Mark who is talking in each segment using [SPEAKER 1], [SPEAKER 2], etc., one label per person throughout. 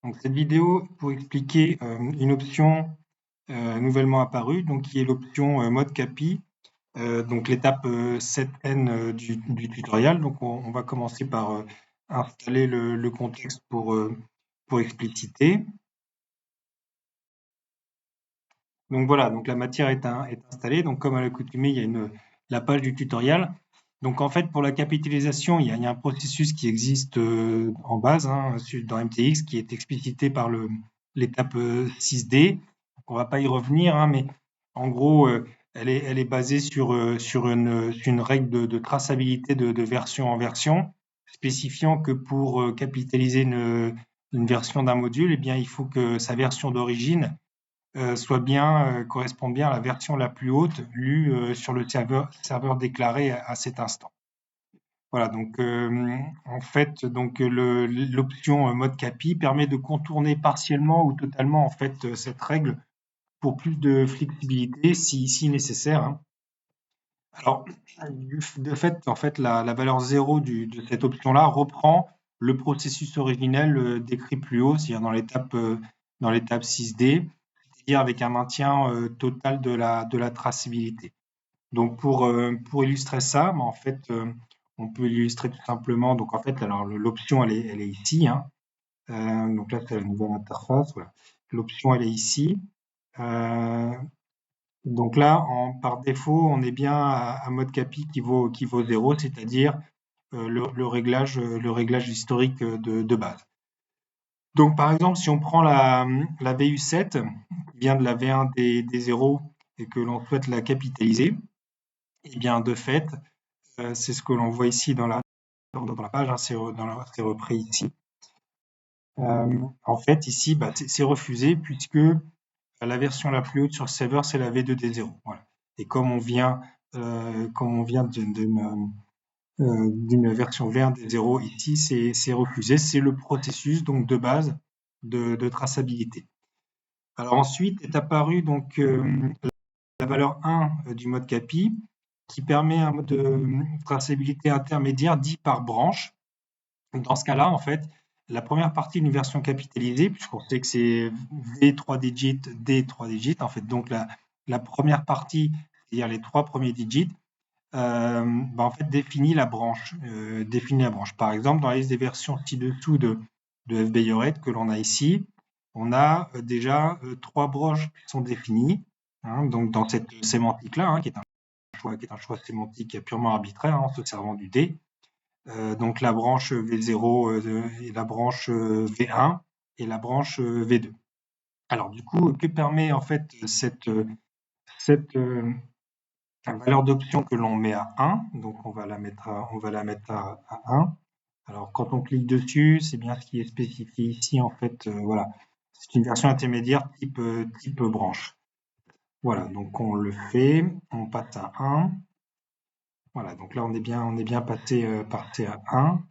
[SPEAKER 1] Donc cette vidéo pour expliquer une option nouvellement apparue, donc qui est l'option mode CAPI, donc l'étape 7N du tutoriel. Donc on va commencer par installer le contexte pour expliciter. Donc voilà, donc la matière est installée. Donc comme à l'accoutumée, il y a la page du tutoriel. Donc en fait, pour la capitalisation, il y a un processus qui existe en base dans MTX qui est explicité par l'étape 6D. Donc, on va pas y revenir, mais en gros, elle est basée sur une règle de traçabilité de version en version, spécifiant que pour capitaliser une version d'un module, eh bien, il faut que sa version d'origine correspond bien à la version la plus haute lue sur le serveur déclaré à cet instant. Voilà, donc en fait, donc l'option mode CAPI permet de contourner partiellement ou totalement en fait cette règle pour plus de flexibilité si nécessaire. Alors, de fait, en fait, la valeur 0 de cette option-là reprend le processus originel décrit plus haut, c'est-à-dire dans l'étape 6D, c'est-à-dire avec un maintien total de la traçabilité. Donc pour illustrer ça, en fait, on peut l'illustrer tout simplement. Donc en fait, alors l'option elle est ici. Donc là c'est la nouvelle interface. Voilà. L'option elle est ici. Euh, donc là, par défaut, on est bien à mode CAPI qui vaut 0, c'est-à-dire le réglage historique de base. Donc par exemple, si on prend la VU7, qui vient de la V1 des 0 et que l'on souhaite la capitaliser, eh bien de fait, c'est ce que l'on voit ici dans la page, c'est repris ici. En fait, ici, c'est refusé puisque la version la plus haute sur le serveur, c'est la V2D0. Voilà. Et comme on vient d'une version V1D0 ici, c'est refusé. C'est le processus donc de base de traçabilité. Alors ensuite est apparue donc la valeur 1 du mode CAPI qui permet un mode de traçabilité intermédiaire dit par branche. Dans ce cas-là, en fait, la première partie d'une version capitalisée, puisqu'on sait que c'est V3 digits, D3 digits, en fait, donc la première partie, c'est-à-dire les 3 premiers digits, en fait, définit la branche. Par exemple, dans la liste des versions ci-dessous de FBioRed que l'on a ici, on a déjà 3 branches qui sont définies, donc dans cette sémantique-là, qui est un choix sémantique purement arbitraire, en se servant du D. Donc la branche V0 et la branche V1 et la branche V2. Alors du coup, que permet en fait cette valeur d'option que l'on met à 1? Donc on va la mettre à 1. Alors quand on clique dessus, c'est bien ce qui est spécifié ici en fait. Voilà, c'est une version intermédiaire type branche. Voilà, donc on le fait, on passe à 1. Voilà, donc là on est bien passé à 1.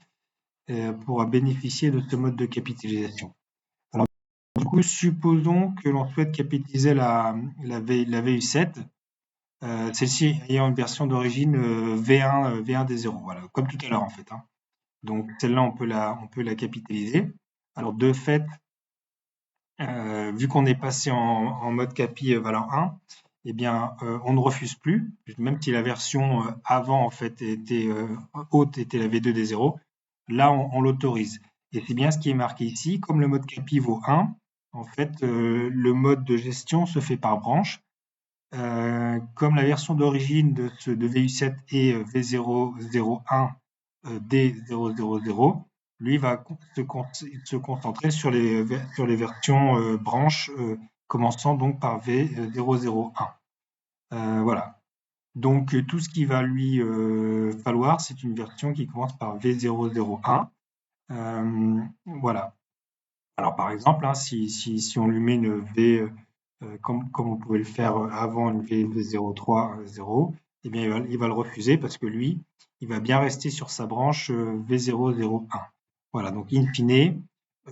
[SPEAKER 1] Pour bénéficier de ce mode de capitalisation. Alors, du coup, supposons que l'on souhaite capitaliser la VU7, celle-ci ayant une version d'origine V1 des 0, voilà, comme tout à l'heure en fait. Donc celle-là, on peut la capitaliser. Alors de fait, vu qu'on est passé en mode capi valeur 1, eh bien, on ne refuse plus, même si la version avant en fait était haute, était la V2 des 0. Là, on l'autorise. Et c'est bien ce qui est marqué ici. Comme le mode CAPI vaut 1, en fait, le mode de gestion se fait par branche. Comme la version d'origine de VU7 est V001 D000, lui va se concentrer sur les versions branches commençant donc par V001. Voilà. Donc tout ce qu'il va lui falloir, c'est une version qui commence par V001. Voilà. Alors par exemple, si on lui met une V, comme on pouvait le faire avant une V030, eh bien il va le refuser parce que lui, il va bien rester sur sa branche V001. Voilà, donc in fine,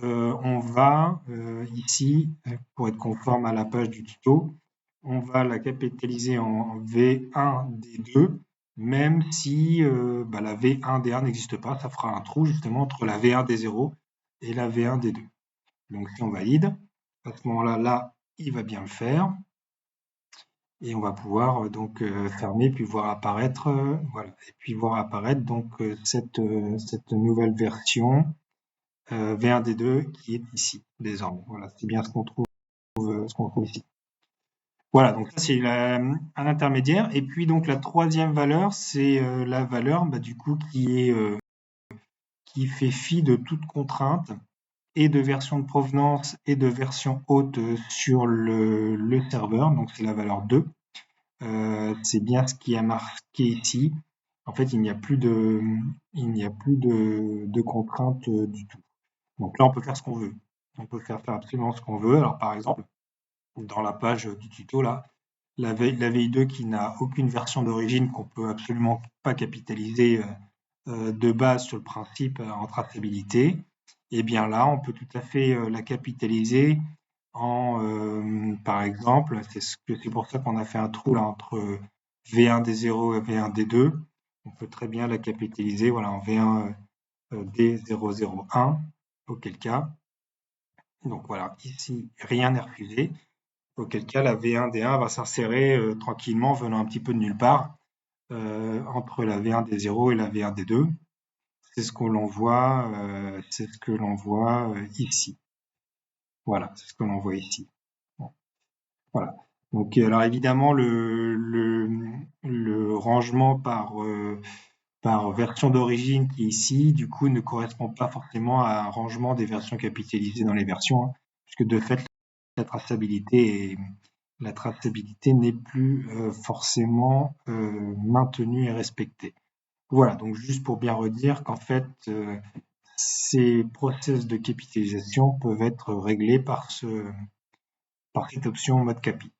[SPEAKER 1] on va ici, pour être conforme à la page du tuto, on va la capitaliser en V1D2, même si la V1D1 n'existe pas, ça fera un trou justement entre la V1D0 et la V1D2. Donc si on valide, à ce moment-là, là, il va bien le faire. Et on va pouvoir donc fermer puis voir apparaître voilà et puis voir apparaître donc cette nouvelle version V1D2 qui est ici désormais. Voilà, c'est bien ce qu'on trouve ici. Voilà, donc ça c'est un intermédiaire. Et puis donc la troisième valeur, c'est la valeur du coup qui fait fi de toute contrainte et de version de provenance et de version haute sur le serveur. Donc c'est la valeur 2. C'est bien ce qui est marqué ici. En fait, il n'y a plus de contraintes du tout. Donc là, on peut faire ce qu'on veut. On peut faire absolument ce qu'on veut. Alors, par exemple, dans la page du tuto, là, la VI2 qui n'a aucune version d'origine, qu'on peut absolument pas capitaliser de base sur le principe en traçabilité, et bien là, on peut tout à fait la capitaliser par exemple, c'est pour ça qu'on a fait un trou là entre V1D0 et V1D2. On peut très bien la capitaliser voilà, en V1D001, auquel cas, donc voilà, ici, rien n'est refusé, auquel cas la V1D1 va s'insérer tranquillement, venant un petit peu de nulle part, entre la V1D0 et la V1D2. C'est ce que l'on voit, ici. Voilà, c'est ce que l'on voit ici. Bon, voilà. Donc, alors évidemment, le rangement par version d'origine qui est ici, du coup, ne correspond pas forcément à un rangement des versions capitalisées dans les versions, hein, puisque de fait, la traçabilité n'est plus forcément maintenue et respectée. Voilà, donc juste pour bien redire qu'en fait, ces process de capitalisation peuvent être réglés par cette option mode capi.